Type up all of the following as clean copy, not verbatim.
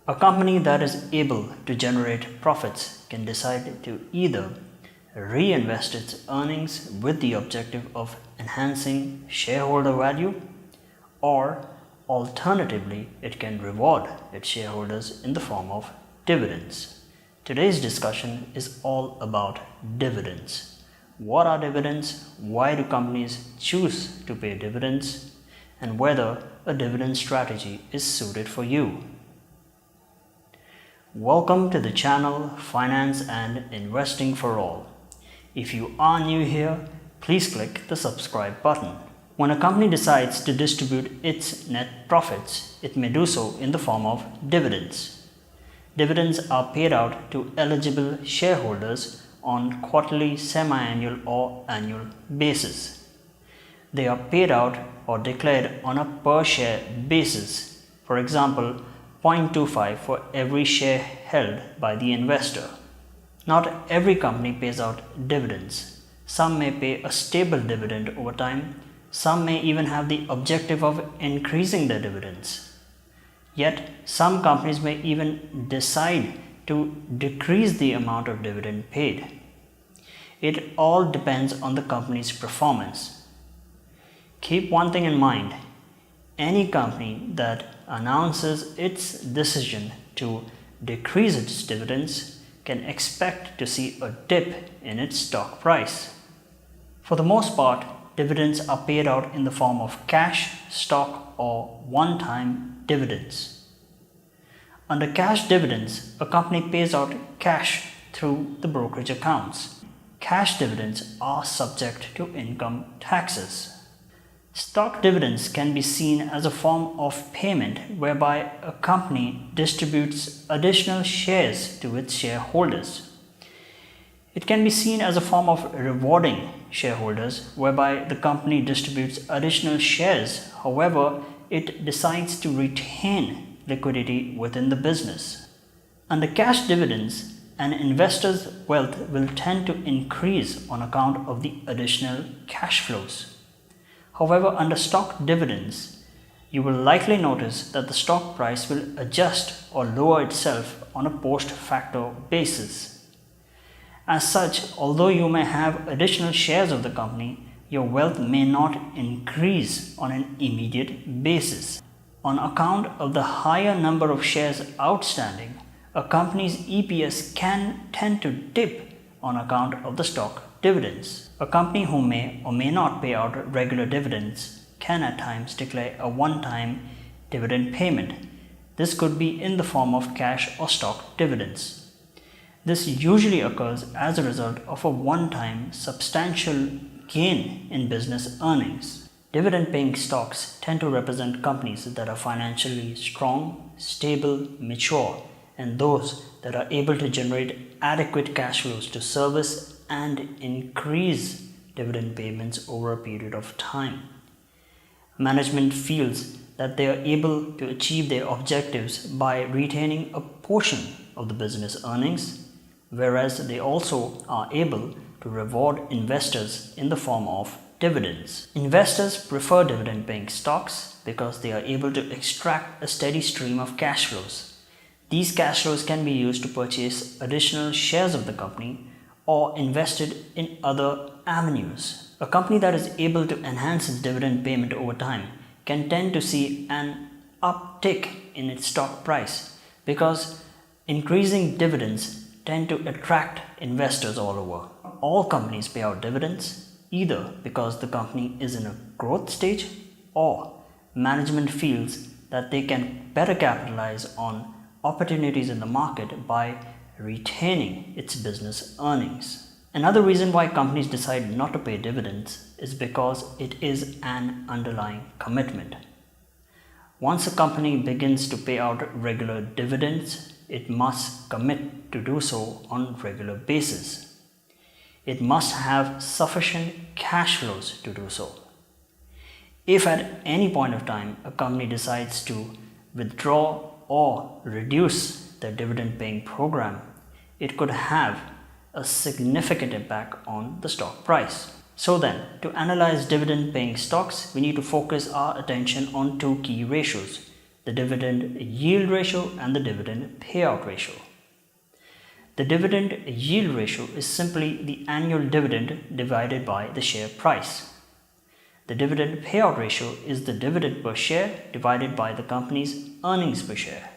A company that is able to generate profits can decide to either reinvest its earnings with the objective of enhancing shareholder value, or alternatively, it can reward its shareholders in the form of dividends. Today's discussion is all about dividends. What are dividends? Why do companies choose to pay dividends? And whether a dividend strategy is suited for you. Welcome to the channel Finance and Investing for All. If you are new here, please click the subscribe button. When a company decides to distribute its net profits, it may do so in the form of dividends. Dividends are paid out to eligible shareholders on quarterly, semi-annual or annual basis. They are paid out or declared on a per share basis. For example, 0.25 for every share held by the investor. Not every company pays out dividends. Some may pay a stable dividend over time. Some may even have the objective of increasing their dividends. Yet, some companies may even decide to decrease the amount of dividend paid. It all depends on the company's performance. Keep one thing in mind. Any company that announces its decision to decrease its dividends can expect to see a dip in its stock price. For the most part, dividends are paid out in the form of cash, stock, or one-time dividends. Under cash dividends, a company pays out cash through the brokerage accounts. Cash dividends are subject to income taxes. Stock dividends can be seen as a form of payment whereby a company distributes additional shares to its shareholders. It can be seen as a form of rewarding shareholders whereby the company distributes additional shares, however, it decides to retain liquidity within the business. Under cash dividends, an investor's wealth will tend to increase on account of the additional cash flows. However, under stock dividends, you will likely notice that the stock price will adjust or lower itself on a post-facto basis. As such, although you may have additional shares of the company, your wealth may not increase on an immediate basis. On account of the higher number of shares outstanding, a company's EPS can tend to dip on account of the stock dividends. A company who may or may not pay out regular dividends can at times declare a one-time dividend payment. This could be in the form of cash or stock dividends. This usually occurs as a result of a one-time substantial gain in business earnings. Dividend-paying stocks tend to represent companies that are financially strong, stable, mature, and those that are able to generate adequate cash flows to service and increase dividend payments over a period of time. Management feels that they are able to achieve their objectives by retaining a portion of the business earnings, whereas they also are able to reward investors in the form of dividends. Investors prefer dividend-paying stocks because they are able to extract a steady stream of cash flows. These cash flows can be used to purchase additional shares of the company or invested in other avenues. A company that is able to enhance its dividend payment over time can tend to see an uptick in its stock price because increasing dividends tend to attract investors all over. All companies pay out dividends either because the company is in a growth stage or management feels that they can better capitalize on opportunities in the market by retaining its business earnings. Another reason why companies decide not to pay dividends is because it is an underlying commitment. Once a company begins to pay out regular dividends, it must commit to do so on a regular basis. It must have sufficient cash flows to do so. If at any point of time a company decides to withdraw or reduce their dividend paying program, it could have a significant impact on the stock price. So then, to analyze dividend paying stocks, we need to focus our attention on two key ratios: the dividend yield ratio and the dividend payout ratio. The dividend yield ratio is simply the annual dividend divided by the share price. The dividend payout ratio is the dividend per share divided by the company's earnings per share.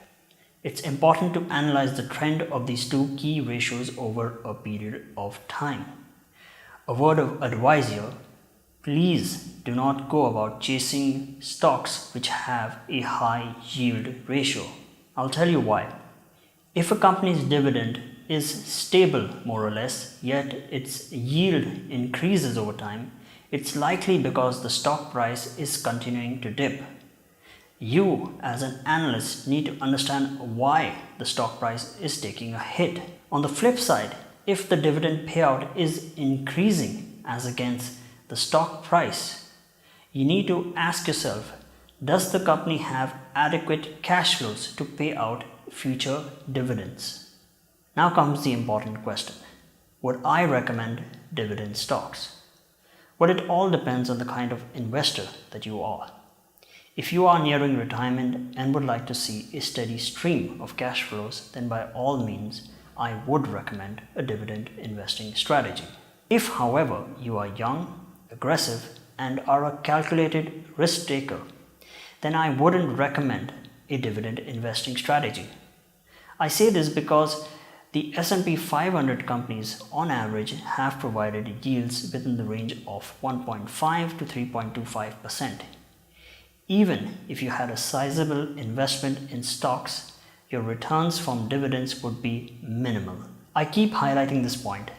It's important to analyze the trend of these two key ratios over a period of time. A word of advice here: please do not go about chasing stocks which have a high yield ratio. I'll tell you why. If a company's dividend is stable more or less, yet its yield increases over time, it's likely because the stock price is continuing to dip. You, as an analyst, need to understand why the stock price is taking a hit. On the flip side, if the dividend payout is increasing as against the stock price, you need to ask yourself, does the company have adequate cash flows to pay out future dividends? Now comes the important question: would I recommend dividend stocks? Well, it all depends on the kind of investor that you are. If you are nearing retirement and would like to see a steady stream of cash flows, then by all means, I would recommend a dividend investing strategy. If, however, you are young, aggressive, and are a calculated risk taker, then I wouldn't recommend a dividend investing strategy. I say this because the S&P 500 companies on average have provided yields within the range of 1.5 to 3.25%. Even if you had a sizable investment in stocks, your returns from dividends would be minimal. I keep highlighting this point.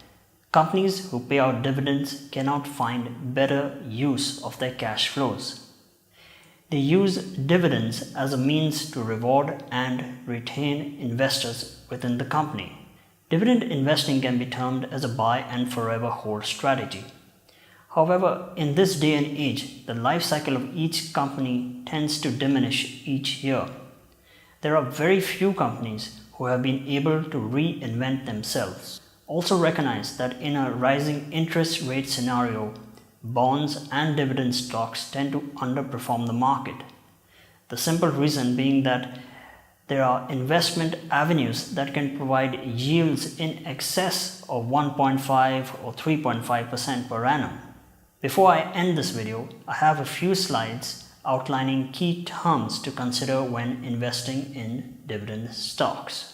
Companies who pay out dividends cannot find better use of their cash flows. They use dividends as a means to reward and retain investors within the company. Dividend investing can be termed as a buy and forever hold strategy. However, in this day and age, the life cycle of each company tends to diminish each year. There are very few companies who have been able to reinvent themselves. Also recognize that in a rising interest rate scenario, bonds and dividend stocks tend to underperform the market. The simple reason being that there are investment avenues that can provide yields in excess of 1.5 or 3.5% per annum. Before I end this video, I have a few slides outlining key terms to consider when investing in dividend stocks.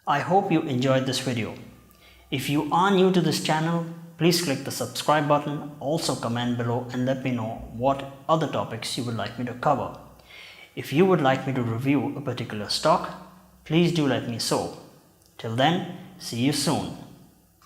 I hope you enjoyed this video. If you are new to this channel, please click the subscribe button. Also comment below and let me know what other topics you would like me to cover. If you would like me to review a particular stock, please do let me know. Till then, see you soon.